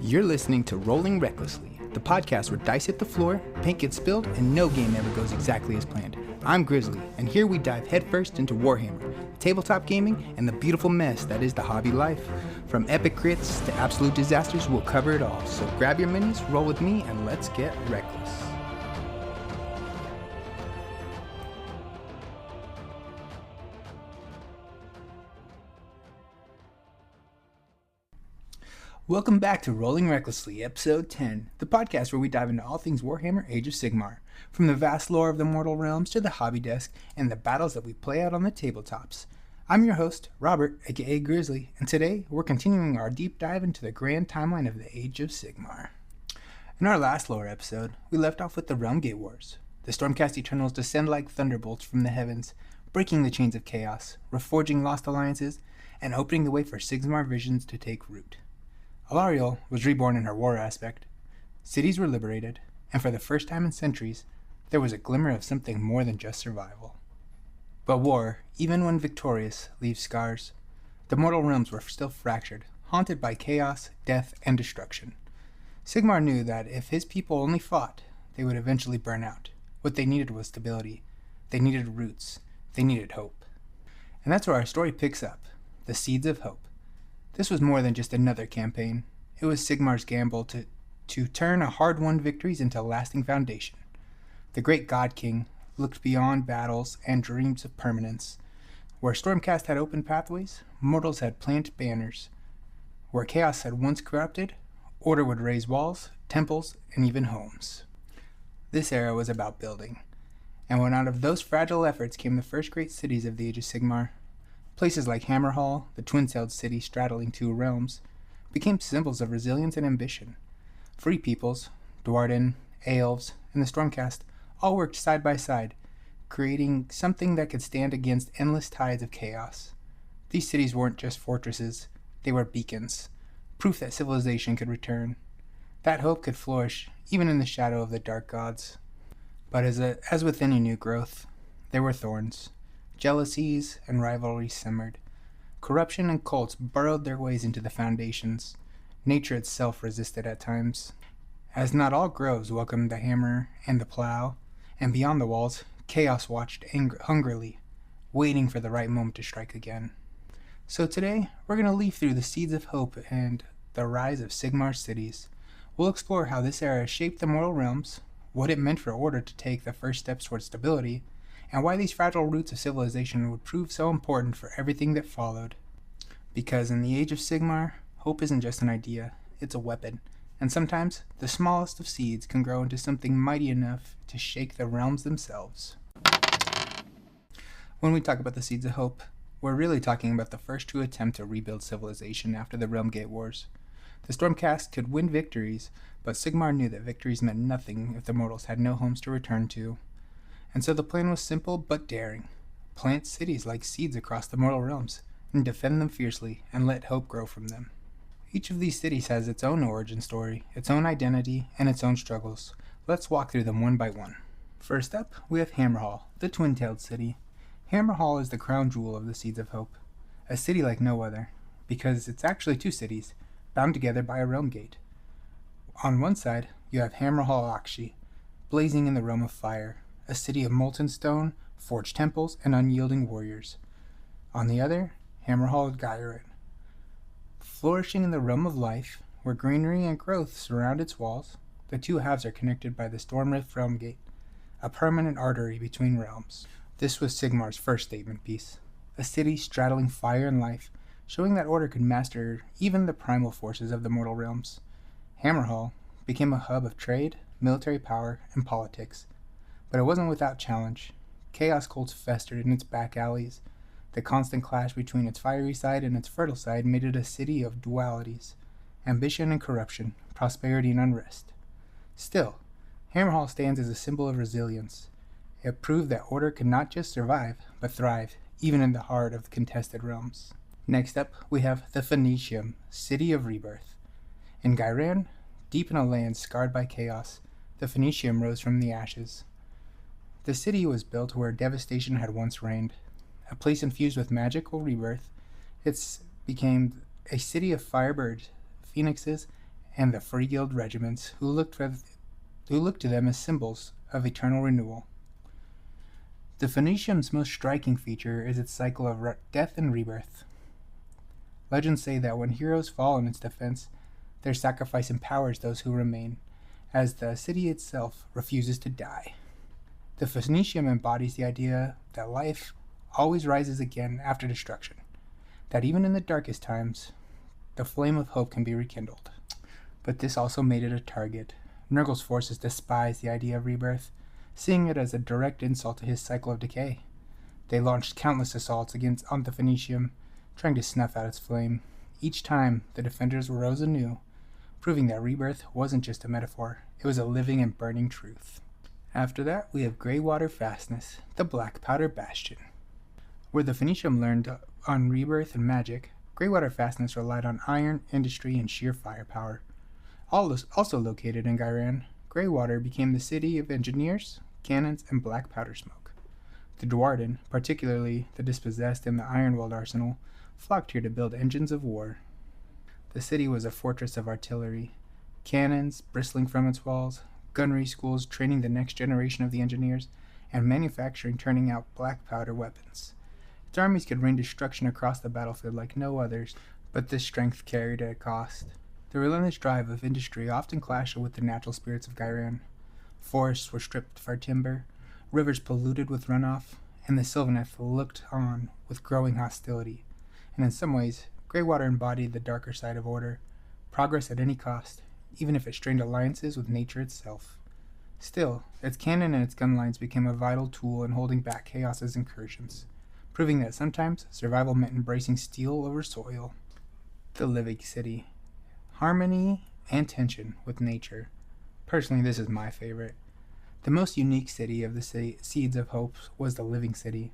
You're listening to Rolling Recklessly, the podcast where dice hit the floor, paint gets spilled, and no game ever goes exactly as planned. I'm Grizzly, and here we dive headfirst into Warhammer, tabletop gaming, and the beautiful mess that is the hobby life. From epic crits to absolute disasters, we'll cover it all. So grab your minis, roll with me, and let's get reckless. Welcome back to Rolling Recklessly, Episode 10, the podcast where we dive into all things Warhammer Age of Sigmar, from the vast lore of the Mortal Realms to the hobby desk and the battles that we play out on the tabletops. I'm your host, Robert, aka Grizzly, and today we're continuing our deep dive into the grand timeline of the Age of Sigmar. In our last lore episode, we left off with the Realmgate Wars. The Stormcast Eternals descend like thunderbolts from the heavens, breaking the chains of chaos, reforging lost alliances, and opening the way for Sigmar visions to take root. Alarielle was reborn in her war aspect. Cities were liberated, and for the first time in centuries, there was a glimmer of something more than just survival. But war, even when victorious, leaves scars. The mortal realms were still fractured, haunted by chaos, death, and destruction. Sigmar knew that if his people only fought, they would eventually burn out. What they needed was stability. They needed roots. They needed hope. And that's where our story picks up, the Seeds of Hope. This was more than just another campaign. It was Sigmar's gamble to turn a hard-won victories into a lasting foundation. The great God King looked beyond battles and dreams of permanence. Where Stormcast had opened pathways, mortals had planted banners. Where chaos had once corrupted, order would raise walls, temples, and even homes. This era was about building. And when out of those fragile efforts came the first great cities of the Age of Sigmar, places like Hammerhal, the twin-sailed city straddling two realms, became symbols of resilience and ambition. Free peoples, Dwarden, Elves, and the Stormcast all worked side by side, creating something that could stand against endless tides of chaos. These cities weren't just fortresses, they were beacons, proof that civilization could return. That hope could flourish, even in the shadow of the dark gods. But as with any new growth, there were thorns. Jealousies and rivalries simmered. Corruption and cults burrowed their ways into the foundations. Nature itself resisted at times. As not all groves welcomed the hammer and the plow, and beyond the walls, chaos watched hungrily, waiting for the right moment to strike again. So today, we're going to leaf through the Seeds of Hope and the rise of Sigmar's cities. We'll explore how this era shaped the mortal realms, what it meant for order to take the first steps towards stability, and why these fragile roots of civilization would prove so important for everything that followed. Because in the Age of Sigmar, hope isn't just an idea, it's a weapon, and sometimes the smallest of seeds can grow into something mighty enough to shake the realms themselves. When we talk about the Seeds of Hope, we're really talking about the first true attempt to rebuild civilization after the Realmgate Wars. The Stormcast could win victories, but Sigmar knew that victories meant nothing if the mortals had no homes to return to. And so the plan was simple but daring. Plant cities like seeds across the mortal realms, and defend them fiercely, and let hope grow from them. Each of these cities has its own origin story, its own identity, and its own struggles. Let's walk through them one by one. First up, we have Hammerhal, the twin-tailed city. Hammerhal is the crown jewel of the Seeds of Hope, a city like no other, because it's actually two cities, bound together by a realm gate. On one side, you have Hammerhal Akshi, blazing in the realm of fire, a city of molten stone, forged temples, and unyielding warriors. On the other, Hammerhal Ghyran, flourishing in the realm of life, where greenery and growth surround its walls. The two halves are connected by the Stormrift Realmgate, a permanent artery between realms. This was Sigmar's first statement piece, a city straddling fire and life, showing that order could master even the primal forces of the mortal realms. Hammerhal became a hub of trade, military power, and politics. But it wasn't without challenge. Chaos cults festered in its back alleys. The constant clash between its fiery side and its fertile side made it a city of dualities, ambition and corruption, prosperity and unrest. Still, Hammerhal stands as a symbol of resilience. It proved that order could not just survive, but thrive, even in the heart of the contested realms. Next up, we have the Phoenicium, City of Rebirth. In Ghyran, deep in a land scarred by chaos, the Phoenicium rose from the ashes. The city was built where devastation had once reigned. A place infused with magical rebirth, it became a city of firebirds, phoenixes, and the Free Guild regiments who looked to them as symbols of eternal renewal. The Phoenicium's most striking feature is its cycle of death and rebirth. Legends say that when heroes fall in its defense, their sacrifice empowers those who remain, as the city itself refuses to die. The Phoenicium embodies the idea that life always rises again after destruction, that even in the darkest times, the flame of hope can be rekindled. But this also made it a target. Nurgle's forces despise the idea of rebirth, seeing it as a direct insult to his cycle of decay. They launched countless assaults on the Phoenicium, trying to snuff out its flame. Each time, the defenders rose anew, proving that rebirth wasn't just a metaphor, it was a living and burning truth. After that, we have Greywater Fastness, the Black Powder Bastion. Where the Phoenicium learned on rebirth and magic, Greywater Fastness relied on iron, industry, and sheer firepower. Also located in Ghyran, Greywater became the city of engineers, cannons, and black powder smoke. The Dwarden, particularly the dispossessed in the Ironweld arsenal, flocked here to build engines of war. The city was a fortress of artillery, cannons bristling from its walls, gunnery schools training the next generation of the engineers, and manufacturing turning out black powder weapons. Its armies could rain destruction across the battlefield like no others, but this strength carried at a cost. The relentless drive of industry often clashed with the natural spirits of Ghyran. Forests were stripped for timber, rivers polluted with runoff, and the Sylvaneth looked on with growing hostility. And in some ways, Greywater embodied the darker side of order, progress at any cost, even if it strained alliances with nature itself. Still, its cannon and its gun lines became a vital tool in holding back Chaos's incursions, proving that sometimes survival meant embracing steel over soil. The Living City. Harmony and tension with nature. Personally, this is my favorite. The most unique city of the Seeds of Hope was the Living City.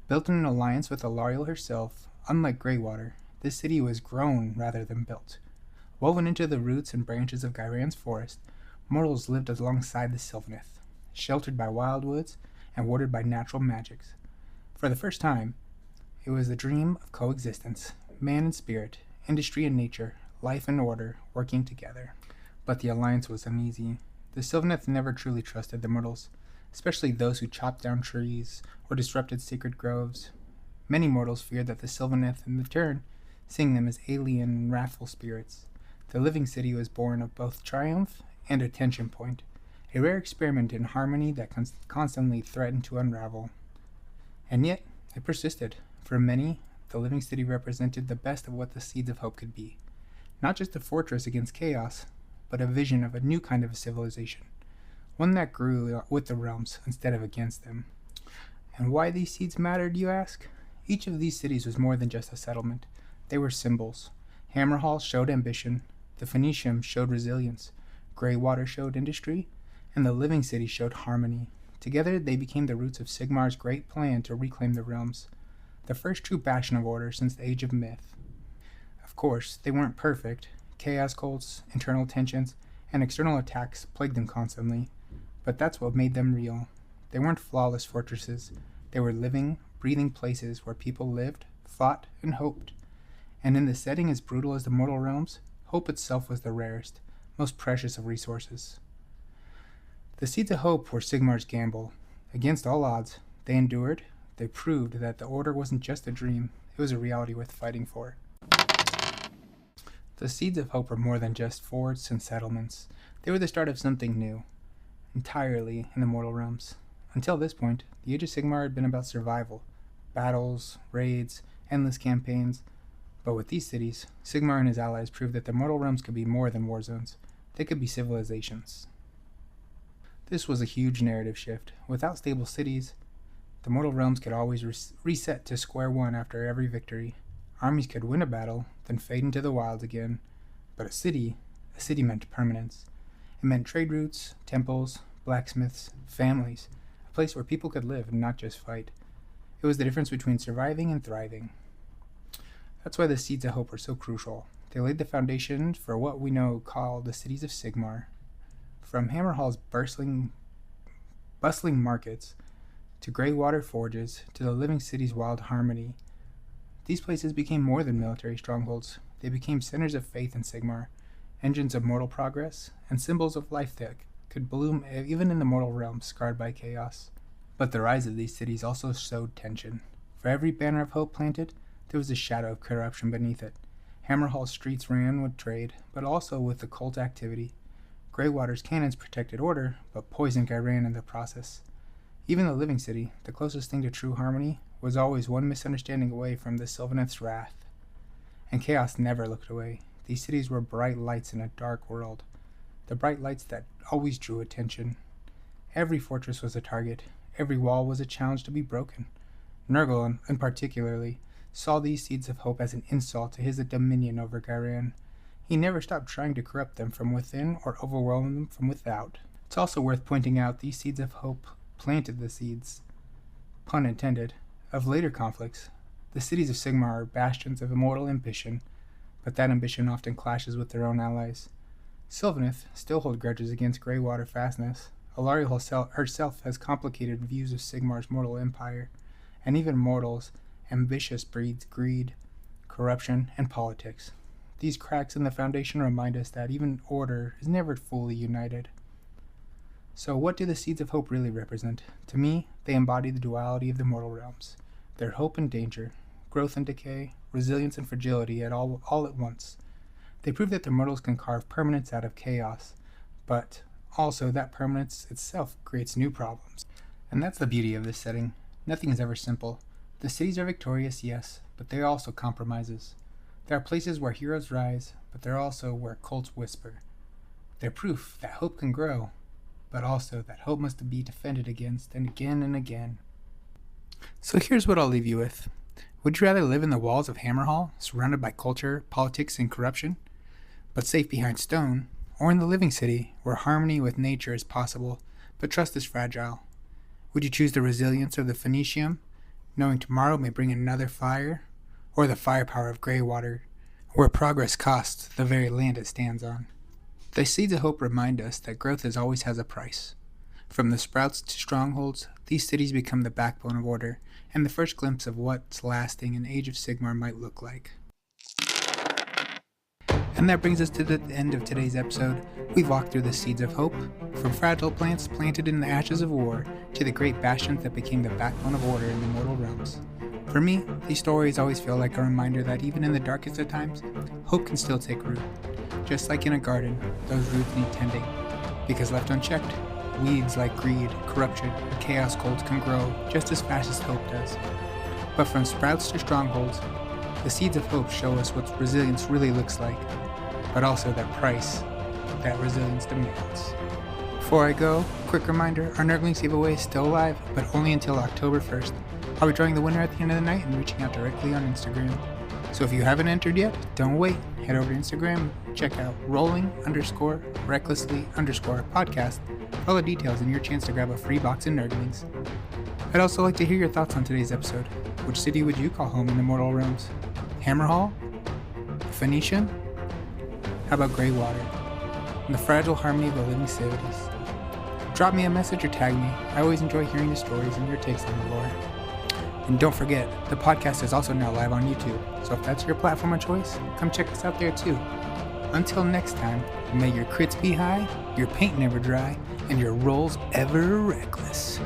Built in an alliance with Alarielle herself, unlike Greywater, this city was grown rather than built. Woven into the roots and branches of Ghyran's forest, mortals lived alongside the Sylvaneth, sheltered by wildwoods and warded by natural magics. For the first time, it was a dream of coexistence, man and spirit, industry and nature, life and order working together. But the alliance was uneasy. The Sylvaneth never truly trusted the mortals, especially those who chopped down trees or disrupted sacred groves. Many mortals feared that the Sylvaneth, in return, seeing them as alien and wrathful spirits. The Living City was born of both triumph and a tension point, a rare experiment in harmony that constantly threatened to unravel. And yet, it persisted. For many, the Living City represented the best of what the Seeds of Hope could be. Not just a fortress against chaos, but a vision of a new kind of civilization, one that grew with the realms instead of against them. And why these seeds mattered, you ask? Each of these cities was more than just a settlement. They were symbols. Hammerhall showed ambition, the Phoenicium showed resilience, Greywater showed industry, and the Living City showed harmony. Together they became the roots of Sigmar's great plan to reclaim the realms, the first true bastion of order since the Age of Myth. Of course, they weren't perfect. Chaos cults, internal tensions, and external attacks plagued them constantly, but that's what made them real. They weren't flawless fortresses. They were living, breathing places where people lived, fought, and hoped. And in the setting as brutal as the mortal realms, hope itself was the rarest, most precious of resources. The Seeds of Hope were Sigmar's gamble. Against all odds, they endured. They proved that the Order wasn't just a dream, it was a reality worth fighting for. The Seeds of Hope were more than just forts and settlements. They were the start of something new, entirely in the mortal realms. Until this point, the Age of Sigmar had been about survival, battles, raids, endless campaigns. But with these cities, Sigmar and his allies proved that the mortal realms could be more than war zones. They could be civilizations. This was a huge narrative shift. Without stable cities, the mortal realms could always reset to square one after every victory. Armies could win a battle, then fade into the wilds again. But a city meant permanence. It meant trade routes, temples, blacksmiths, families, a place where people could live and not just fight. It was the difference between surviving and thriving. That's why the Seeds of Hope were so crucial. They laid the foundation for what we know called the cities of Sigmar. From Hammerhall's bustling markets, to Greywater forges, to the Living City's wild harmony, these places became more than military strongholds. They became centers of faith in Sigmar, engines of mortal progress, and symbols of life that could bloom even in the mortal realms scarred by chaos. But the rise of these cities also sowed tension. For every banner of hope planted, there was a shadow of corruption beneath it. Hammerhall's streets ran with trade, but also with occult activity. Greywater's cannons protected order, but poisoned Ghyran in the process. Even the living city, the closest thing to true harmony, was always one misunderstanding away from the Sylvaneth's wrath. And chaos never looked away. These cities were bright lights in a dark world. The bright lights that always drew attention. Every fortress was a target. Every wall was a challenge to be broken. Nurgle, in particularly, saw these seeds of hope as an insult to his dominion over Ghyran. He never stopped trying to corrupt them from within or overwhelm them from without. It's also worth pointing out these seeds of hope planted the seeds, pun intended, of later conflicts. The cities of Sigmar are bastions of immortal ambition, but that ambition often clashes with their own allies. Sylvaneth still hold grudges against Greywater fastness. Alarielle herself has complicated views of Sigmar's mortal empire, and even mortals, ambitious breeds greed, corruption, and politics. These cracks in the foundation remind us that even order is never fully united. So what do the Seeds of Hope really represent? To me, they embody the duality of the mortal realms. They're hope and danger, growth and decay, resilience and fragility all at once. They prove that the mortals can carve permanence out of chaos, but also that permanence itself creates new problems. And that's the beauty of this setting. Nothing is ever simple. The cities are victorious, yes, but they are also compromises. There are places where heroes rise, but they're also where cults whisper. They're proof that hope can grow, but also that hope must be defended against and again and again. So here's what I'll leave you with. Would you rather live in the walls of Hammerhall, surrounded by culture, politics, and corruption, but safe behind stone, or in the living city, where harmony with nature is possible, but trust is fragile? Would you choose the resilience of the Phoenicium, knowing tomorrow may bring another fire, or the firepower of Greywater, where progress costs the very land it stands on? The Seeds of Hope remind us that growth always has a price. From the sprouts to strongholds, these cities become the backbone of order, and the first glimpse of what's lasting an Age of Sigmar might look like. And that brings us to the end of today's episode. We've walked through the Seeds of Hope, from fragile plants planted in the ashes of war, to the great bastions that became the backbone of order in the mortal realms. For me, these stories always feel like a reminder that even in the darkest of times, hope can still take root. Just like in a garden, those roots need tending, because left unchecked, weeds like greed, corruption, and chaos cults can grow just as fast as hope does. But from sprouts to strongholds, the Seeds of Hope show us what resilience really looks like, but also that price that resilience demands. Before I go, quick reminder, our Nurglings giveaway is still alive, but only until October 1st. I'll be drawing the winner at the end of the night and reaching out directly on Instagram. So if you haven't entered yet, don't wait. Head over to Instagram, check out rolling_recklessly_podcast for all the details and your chance to grab a free box of Nurglings. I'd also like to hear your thoughts on today's episode. Which city would you call home in the mortal realms? Hammerhall? Phoenician? How about Greywater? And the fragile harmony of the living cities? Drop me a message or tag me. I always enjoy hearing the stories and your takes on the lore. And don't forget, the podcast is also now live on YouTube, so if that's your platform of choice, come check us out there too. Until next time, may your crits be high, your paint never dry, and your rolls ever reckless.